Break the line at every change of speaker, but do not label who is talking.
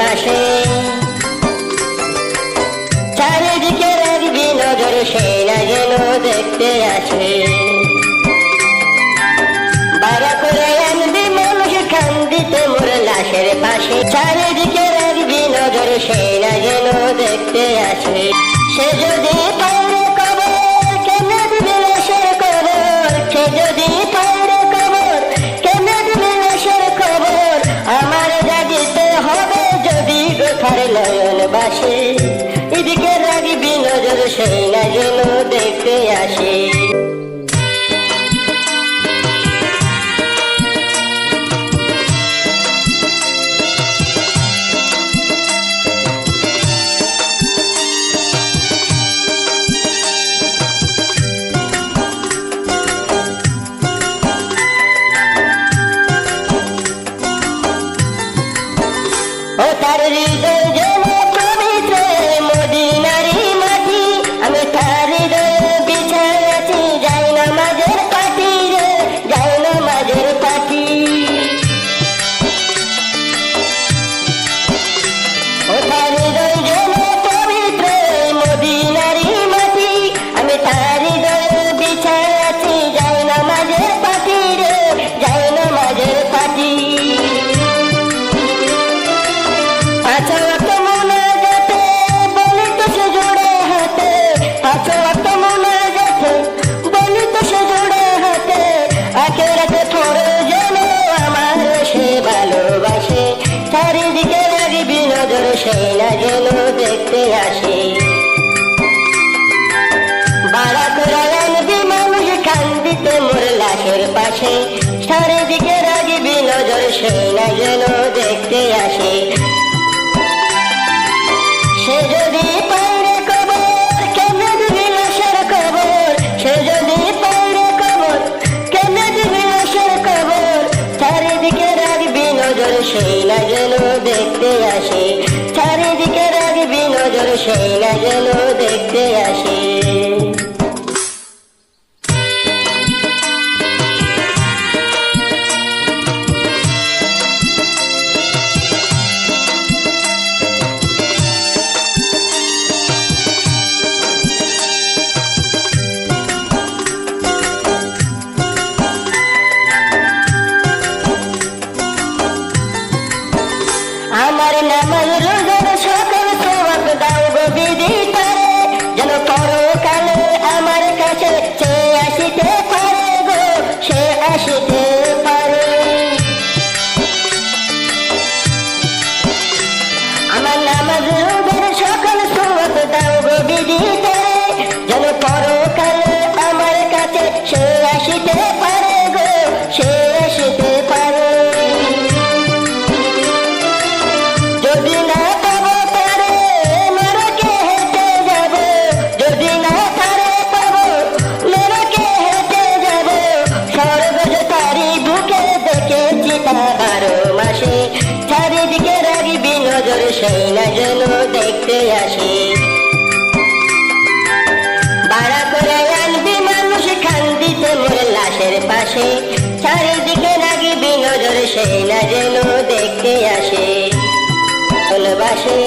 বাসে, চারিদিকে রাখবি নজর, সেই না যেন দেখতে আসে। ভাড়া করে আনবি মানুষ কান্দিতে মোর লাশের পাশে, চারিদিকে রাখবি নজর, সেই না যেন দেখতে আসে। সে যদি পারে কবর কেমনে দিবি লাশের কবর, সে যদি পারে কবর কেমনে দিবি লাশের কবর। আমার জাগিতে হবে যদি গোথার নয়ন বাসে, এদিকে রাখবি নজর, সেই না যেন দেখতে আসে। ও তার হৃদয় যেন পবিত্র মদিনারি মাটি, আমি তার হৃদয়ে বিছায় আছি যাই নামাজের পাটি রে, যাই নামাজের পাটি। ও তার হৃদয় যেন পবিত্র মদিনারি মাটি, আমি তার হৃদয়ে বিছায় আছি যাই নামাজের পাটি রে, যাই নামাজের পাটি। পাঁচ ওয়াক্ত মুনাজাতে বলি তো সে জোড়ে হাতে, পাঁচ ওয়াক্ত মুনাজাতে বলি তো সে জোড়ে হাতে। আখেরাতে পড়ে যেন আমার সে ভালোবাসে, চারিদিকে রাখবি নজর, সেই না যেন দেখতে আসে। ভাড়া করে আনবি মানুষ কান্দিতে মোর লাশের পাশে, চারিদিকে রাখবি নজর, সেই না যেন দেখতে আসে। সে যদি পারে কবর কেমনে দিবি লাশের কবর, সে যদি পারে কবর কেমনে দিবি লাশের কবর। চারিদিকে রাখবি নজর, সেই না যেন দেখতে আসে, চারিদিকে রাখবি নজর, সেই না যেন দেখতে আসে। আমার নামাজ রোজার সকল সওয়াব দাও গো বিধি তারে, যেন পরকালে আমার কাছে সে আসিতে পারে গো, সে আসিতে পারে। আমার নামাজ রোজার সকল সওয়াব দাও গো বিধি তারে, যেন পরকালে আমার কাছে সে আসিতে পারে গো, সে আসিতে পারে। যদি না পাবো তারে নরকে হেঁটে যাব, যদি না তারে পাবো নরকে হেঁটে যাব। স্বর্গ যে তারি বুকে দেখেছি তা 12 মাসে, চারিদিকে রাখবি নজর, সেই না যেন দেখতে আসে। ভাড়া করে আনবি মানুষ কান্দিতে মোর লাশের পাশে, চারিদিকে রাখবি নজর, সেই না যেন দেখতে আসে। ভালোবাসে।